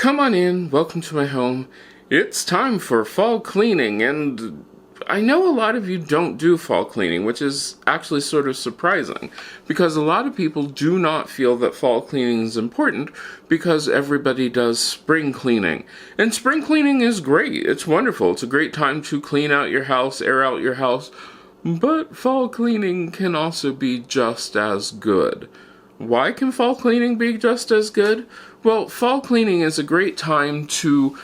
Come on in, welcome to my home. It's time for fall cleaning, and I know a lot of you don't do fall cleaning, which is actually sort of surprising, because a lot of people do not feel that fall cleaning is important because everybody does spring cleaning. And spring cleaning is great, it's wonderful, it's a great time to clean out your house, air out your house, but fall cleaning can also be just as good. Why can fall cleaning be just as good? Well, fall cleaning is a great time to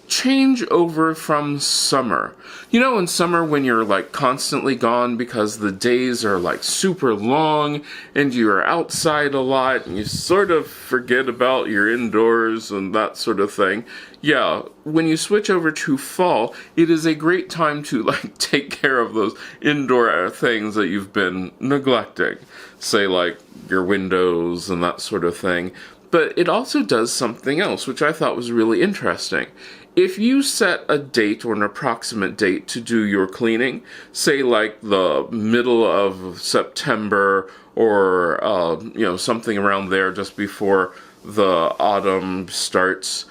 change over from summer. You know, in summer when you're like constantly gone because the days are like super long and you're outside a lot and you sort of forget about your indoors and that sort of thing. Yeah, when you switch over to fall, it is a great time to like take care of those indoor things that you've been neglecting. Say like your windows and that sort of thing. But it also does something else, which I thought was really interesting. If you set a date or an approximate date to do your cleaning, say like the middle of September or something around there just before the autumn starts,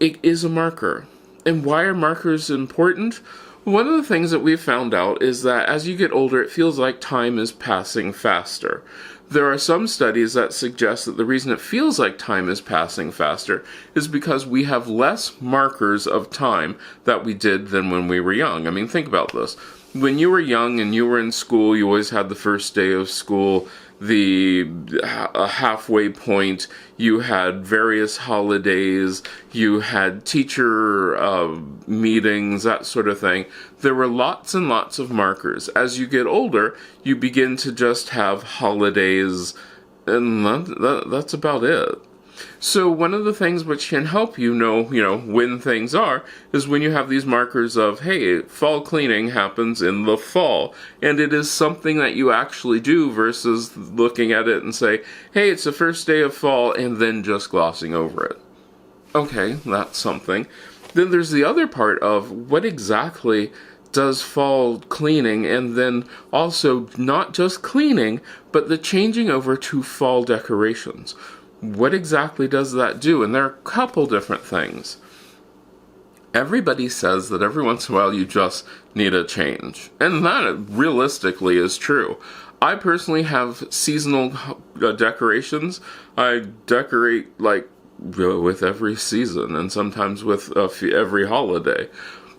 it is a marker. And why are markers important? One of the things that we've found out is that as you get older, it feels like time is passing faster. There are some studies that suggest that the reason it feels like time is passing faster is because we have less markers of time that we did than when we were young. I mean, think about this. When you were young and you were in school, you always had the first day of school, the halfway point, you had various holidays, you had teacher meetings, that sort of thing. There were lots and lots of markers. As you get older, you begin to just have holidays, and that's about it. So one of the things which can help you know when things are is when you have these markers of, hey, fall cleaning happens in the fall. And it is something that you actually do versus looking at it and say, hey, it's the first day of fall, and then just glossing over it. Okay, that's something. Then there's the other part of what exactly does fall cleaning, and then also not just cleaning, but the changing over to fall decorations. What exactly does that do? And there are a couple different things. Everybody says that every once in a while you just need a change. And that realistically is true. I personally have seasonal decorations. I decorate like with every season and sometimes with every holiday.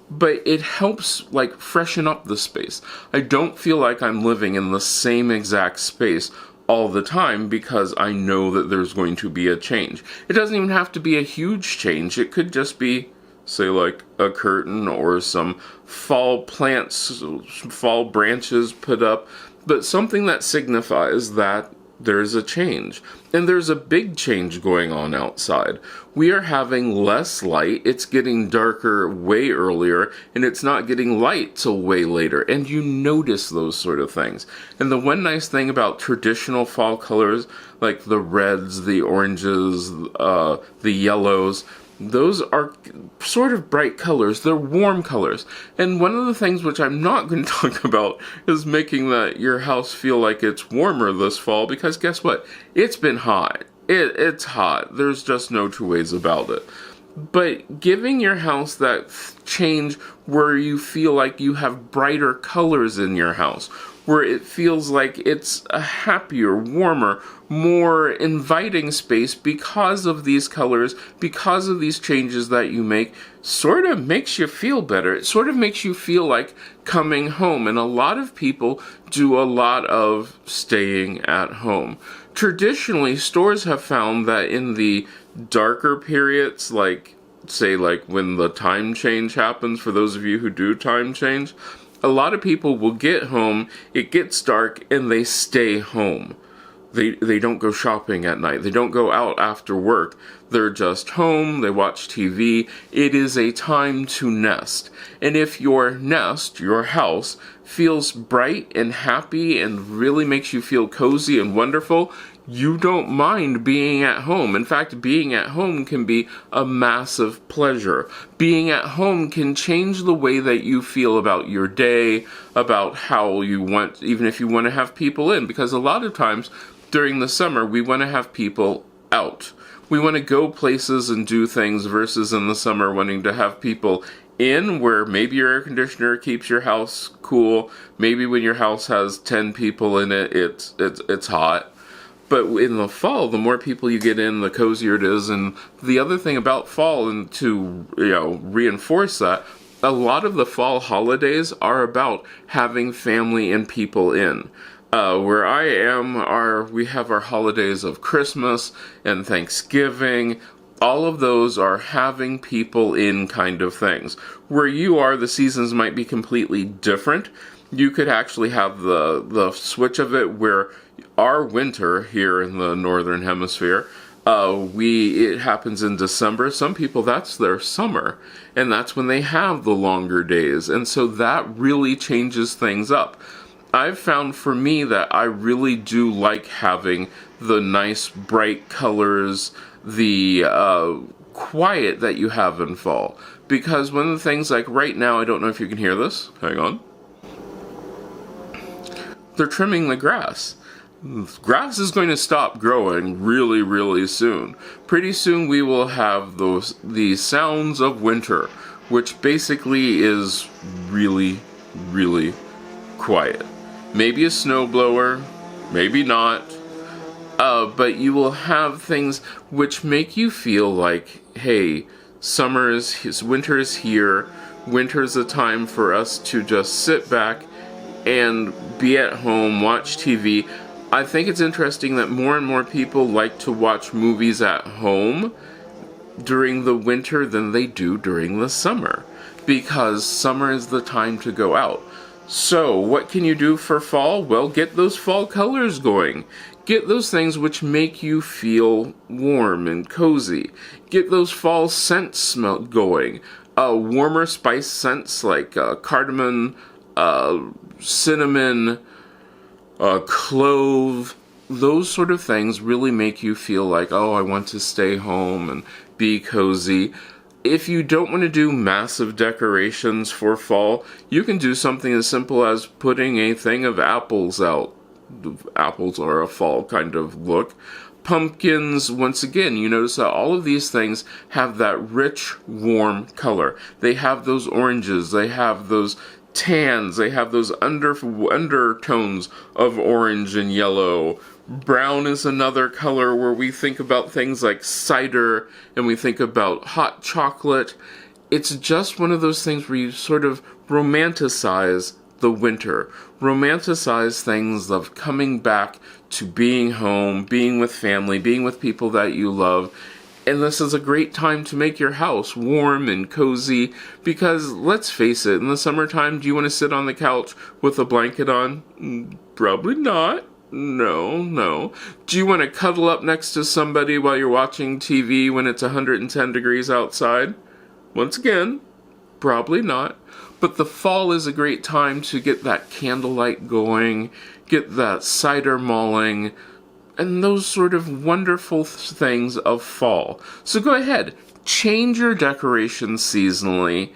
But it helps like freshen up the space. I don't feel like I'm living in the same exact space all the time because I know that there's going to be a change. It doesn't even have to be a huge change. It could just be, say, like a curtain or some fall plants, fall branches put up, but something that signifies that there's a change. And there's a big change going on outside. We are having less light, it's getting darker way earlier, and it's not getting light till way later, and you notice those sort of things. And the one nice thing about traditional fall colors, like the reds, the oranges, the yellows, those are sort of bright colors. They're warm colors. And one of the things which I'm not going to talk about is making that your house feel like it's warmer this fall, because guess what? It's been hot. It's hot. There's just no two ways about it. But giving your house that change where you feel like you have brighter colors in your house, where it feels like it's a happier, warmer, more inviting space because of these colors, because of these changes that you make, sort of makes you feel better. It sort of makes you feel like coming home. And a lot of people do a lot of staying at home. Traditionally, stores have found that in the darker periods, like, say, like when the time change happens, for those of you who do time change, a lot of people will get home, it gets dark, and they stay home. They don't go shopping at night. They don't go out after work. They're just home, they watch TV. It is a time to nest. And if your nest, your house, feels bright and happy and really makes you feel cozy and wonderful, you don't mind being at home. In fact, being at home can be a massive pleasure. Being at home can change the way that you feel about your day, about how you want, even if you want to have people in. Because a lot of times during the summer, we want to have people out. We want to go places and do things versus in the summer wanting to have people in where maybe your air conditioner keeps your house cool. Maybe when your house has 10 people in it, it's hot. But in the fall, the more people you get in, the cozier it is. And the other thing about fall, and to reinforce that, a lot of the fall holidays are about having family and people in. Where I am, we have our holidays of Christmas and Thanksgiving. All of those are having people in kind of things. Where you are, the seasons might be completely different. You could actually have the switch of it where our winter here in the northern hemisphere, it happens in December. Some people, that's their summer, and that's when they have the longer days, and so that really changes things up. I've found for me that I really do like having the nice bright colors, the quiet that you have in fall, because one of the things, like right now, I don't know if you can hear this, hang on, they're trimming the grass. Grass is going to stop growing really, really soon. Pretty soon we will have the sounds of winter, which basically is really, really quiet. Maybe a snowblower, maybe not, but you will have things which make you feel like, hey, winter is here. Winter is a time for us to just sit back and be at home, watch TV. I think it's interesting that more and more people like to watch movies at home during the winter than they do during the summer, because summer is the time to go out. So, what can you do for fall? Well, get those fall colors going. Get those things which make you feel warm and cozy. Get those fall scents going. Warmer spice scents like cardamom, cinnamon, clove, those sort of things really make you feel like, oh, I want to stay home and be cozy. If you don't want to do massive decorations for fall, you can do something as simple as putting a thing of apples out. Apples are a fall kind of look. Pumpkins, once again, you notice that all of these things have that rich, warm color. They have those oranges, they have those tans, they have those undertones of orange and yellow. Brown is another color where we think about things like cider and we think about hot chocolate. It's just one of those things where you sort of romanticize the winter, romanticize things of coming back to being home, being with family, being with people that you love. And this is a great time to make your house warm and cozy, because let's face it, in the summertime, do you want to sit on the couch with a blanket on? Probably not. No. Do you want to cuddle up next to somebody while you're watching TV when it's 110 degrees outside? Once again, probably not. But the fall is a great time to get that candlelight going, get that cider mulling, and those sort of wonderful things of fall. So go ahead, change your decorations seasonally,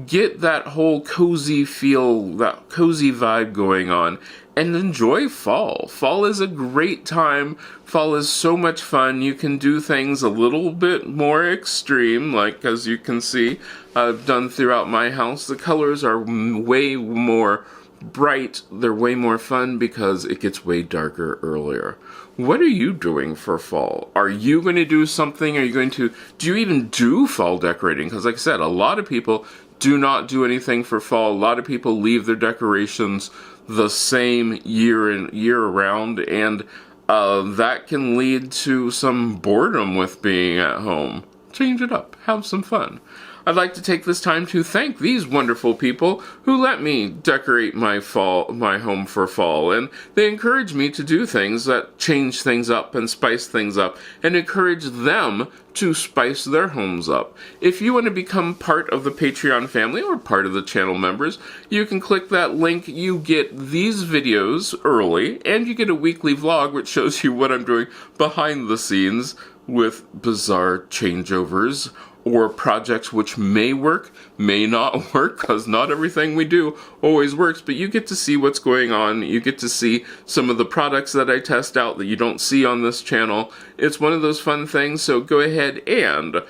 get that whole cozy feel, that cozy vibe going on, and enjoy fall. Fall is a great time. Fall is so much fun. You can do things a little bit more extreme, like as you can see, I've done throughout my house. The colors are way more bright. They're way more fun because it gets way darker earlier. What are you doing for fall? Are you going to do something? Do you even do fall decorating? Because like I said, a lot of people do not do anything for fall. A lot of people leave their decorations the same year around, and that can lead to some boredom with being at home. Change it up. Have some fun. I'd like to take this time to thank these wonderful people who let me decorate my home for fall, and they encourage me to do things that change things up and spice things up, and encourage them to spice their homes up. If you want to become part of the Patreon family or part of the channel members, you can click that link. You get these videos early, and you get a weekly vlog which shows you what I'm doing behind the scenes with bizarre changeovers or projects which may work, may not work, because not everything we do always works, but you get to see what's going on. You get to see some of the products that I test out that you don't see on this channel. It's one of those fun things, so go ahead and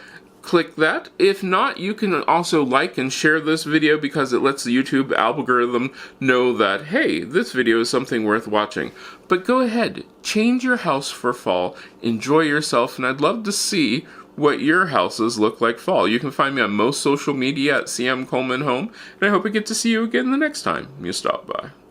click that. If not, you can also like and share this video because it lets the YouTube algorithm know that, hey, this video is something worth watching. But go ahead, change your house for fall, enjoy yourself, and I'd love to see what your houses look like fall. You can find me on most social media at CM Coleman Home, and I hope I get to see you again the next time you stop by.